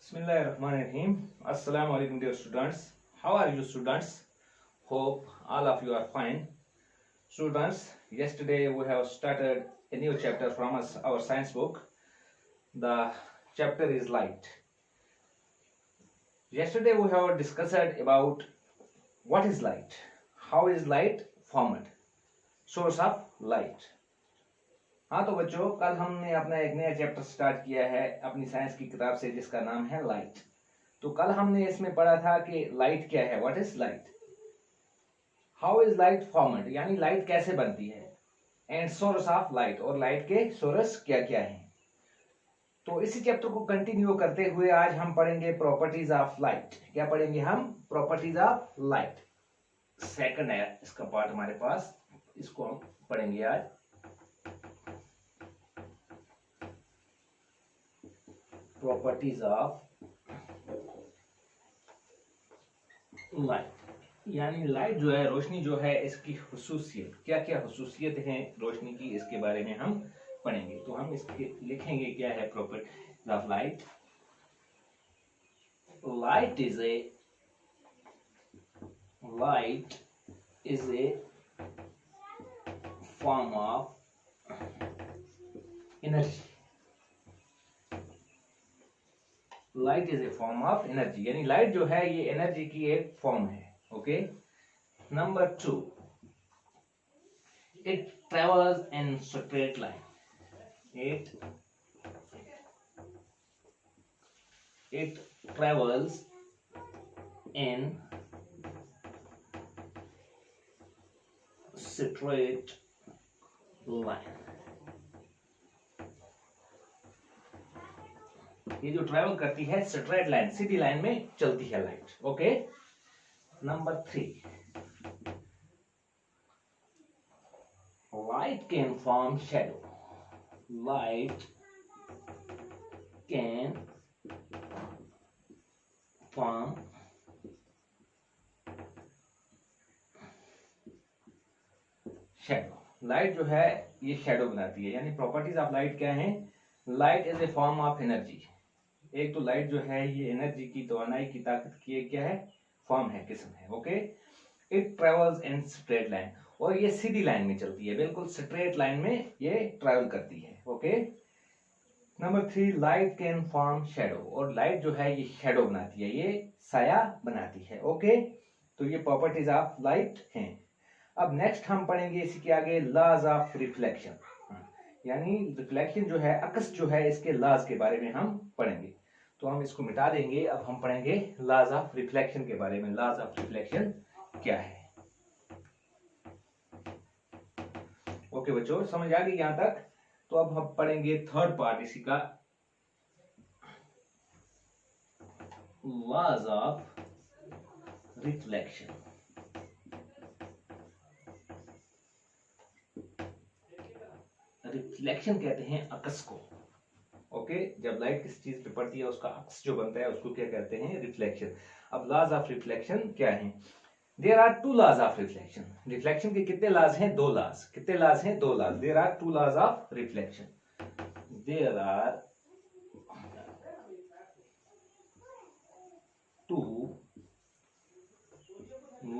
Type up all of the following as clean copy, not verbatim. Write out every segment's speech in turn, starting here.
Bismillahirrahmanirrahim. Assalamu alaikum dear students. How are you students? Hope all of you are fine. Students, yesterday we have started a new chapter from our science book. The chapter is light. Yesterday we have discussed about what is light, how is light formed, source of light. हाँ तो बच्चों, कल हमने अपना एक नया chapter start किया है अपनी साइंस की किताब से जिसका नाम है लाइट। तो कल हमने इसमें पढ़ा था कि लाइट क्या है, what is light, how is light formed, यानी लाइट कैसे बनती है, एंड सोर्स ऑफ लाइट, और लाइट के सोर्स क्या क्या हैं। तो इसी चैप्टर को कंटिन्यू करते हुए आज हम पढ़ेंगे प्रॉपर्टीज ऑफ लाइट। क्या पढ़ेंगे हम? Properties of light. सेकंड है इसका पार्ट हमारे पास, इसको हम पढ़ेंगे आज। प्रॉपर्टीज ऑफ लाइट, यानी लाइट जो है, रोशनी जो है, इसकी हुसूसियत, क्या क्या हुसूसियत है रोशनी की, इसके बारे में हम पढ़ेंगे। तो हम इसके लिखेंगे क्या है properties of light. Light is a form of energy. Light is a form of energy, यानी लाइट जो है ये एनर्जी की एक फॉर्म है। Okay. Number 2, it travels in straight line. It travels in straight line. ये जो ट्रेवल करती है स्ट्रेट लाइन, सीधी लाइन में चलती है light. Okay. Number 3, light can form shadow. Light can form shadow. Light जो है ये शैडो बनाती है, यानी प्रॉपर्टीज ऑफ लाइट क्या है? Light is a form of energy. एक तो लाइट जो है ये एनर्जी की, तवानाई की, ताकत की एक क्या है? फॉर्म है, किस्म है। Okay. It travels in straight line, और ये सीधी लाइन में चलती है, बिल्कुल स्ट्रेट लाइन में ये ट्रेवल करती है। Okay. Number 3, light can form shadow, और लाइट जो है ये शैडो बनाती है, ये साया बनाती है। ओके। तो ये प्रॉपर्टीज ऑफ लाइट हैं। अब नेक्स्ट हम पढ़ेंगे इसी के आगे लॉज ऑफ रिफ्लेक्शन, यानी रिफ्लेक्शन जो है, अक्स जो है, इसके लॉज के बारे में हम पढ़ेंगे। तो हम इसको मिटा देंगे, अब हम पढ़ेंगे लॉज ऑफ रिफ्लेक्शन के बारे में। लॉज ऑफ रिफ्लेक्शन क्या है? ओके बच्चों, समझ आ गई यहां तक? तो अब हम पढ़ेंगे थर्ड पार्ट इसी का, लॉज ऑफ रिफ्लेक्शन। रिफ्लेक्शन कहते हैं अक्स को। ओके। जब लाइट किसी चीज पे पड़ती है उसका अक्स जो बनता है उसको क्या कहते हैं? रिफ्लेक्शन। अब लॉज ऑफ रिफ्लेक्शन क्या है? There are 2 laws of reflection. Reflection के कितने लॉज हैं? 2 लॉज। कितने लॉज हैं? 2 laws. There are 2 laws of reflection. There are 2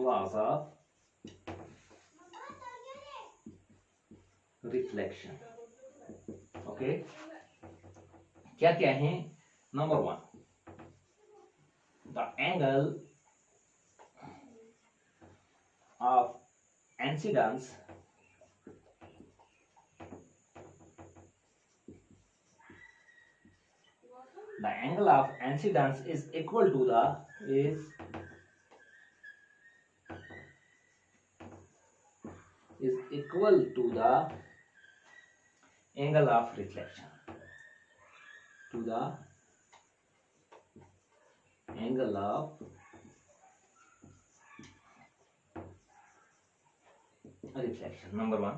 laws of reflection. Okay. क्या क्या है? Number 1, the angle of incidence is equal to the angle of reflection, to the angle of reflection. Number 1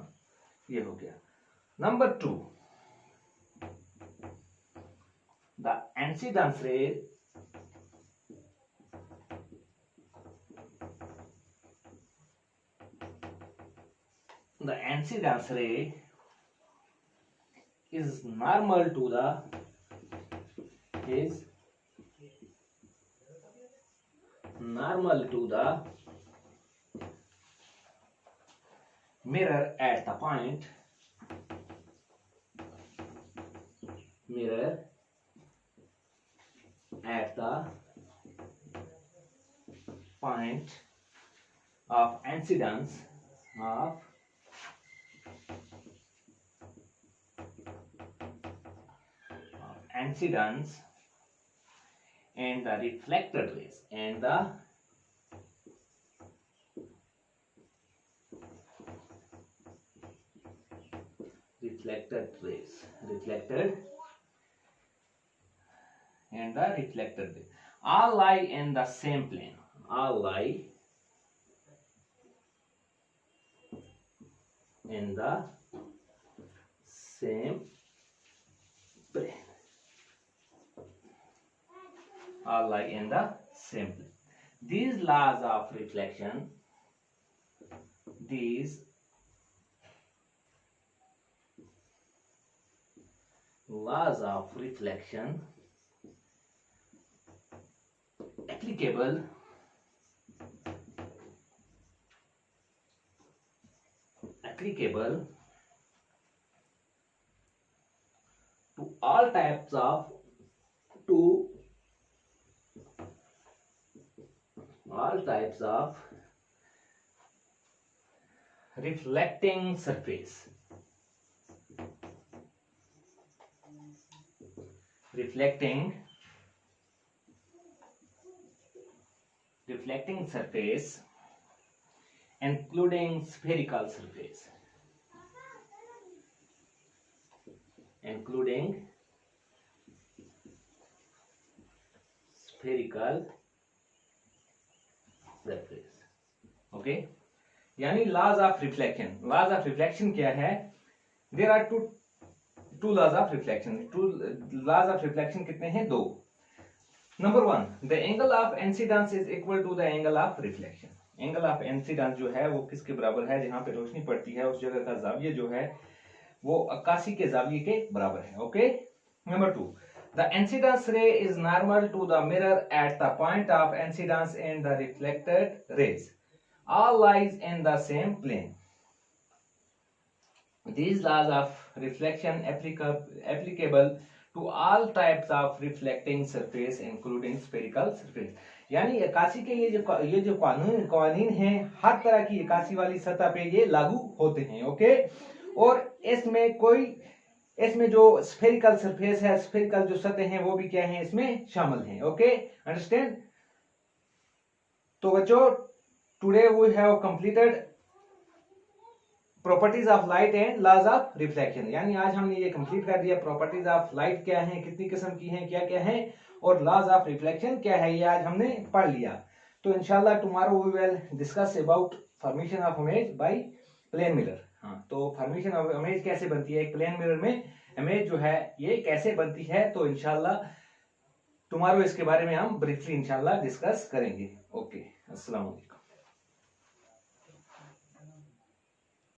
ये हो गया। Number 2, the incidence रे is normal to the normal to the mirror at the point of incidence and the reflected rays all lie in the same plane. These laws of reflection applicable to all types of reflecting surface. Reflecting surface, including spherical surface. Okay, यानी laws of reflection क्या है? There are two laws of reflection. कितने हैं? दो. Number 1, the angle of incidence is equal to the angle of reflection. Angle of incidence जो है वो किसके बराबर है? जहां पे रोशनी पड़ती है उस जगह का जाविया जो है वो 81 के जाविये के बराबर है. Okay. Number 2, the incidence ray is normal to the mirror at the point of incidence and the reflected rays all lies in the same plane. These laws of reflection applicable to all types of reflecting surface including spherical surface. यानी 81 के ये जो कानून हैं हर तरह की 81 वाली सतह पे ये लागू होते हैं. ओके. और इसमें जो स्फेरिकल सरफेस है, स्फेरिकल जो सतह हैं वो भी क्या है? इसमें शामिल हैं. Okay, understand? तो बच्चों, today we have completed properties of light and laws of reflection. यानी आज हमने ये कंप्लीट कर दिया. प्रॉपर्टीज ऑफ लाइट क्या है, कितनी किस्म की हैं, क्या क्या है, और लॉज ऑफ रिफ्लेक्शन क्या है, ये आज हमने पढ़ लिया. तो इंशाल्लाह tomorrow we will discuss about formation of image by plane mirror. हाँ, तो फॉर्मेशन ऑफ इमेज कैसे बनती है, एक प्लेन मिरर में इमेज जो है ये कैसे बनती है, तो इंशाल्लाह टुमारो इसके बारे में हम ब्रीफली इंशाल्लाह डिस्कस करेंगे. ओके, अस्सलाम वालेकुम.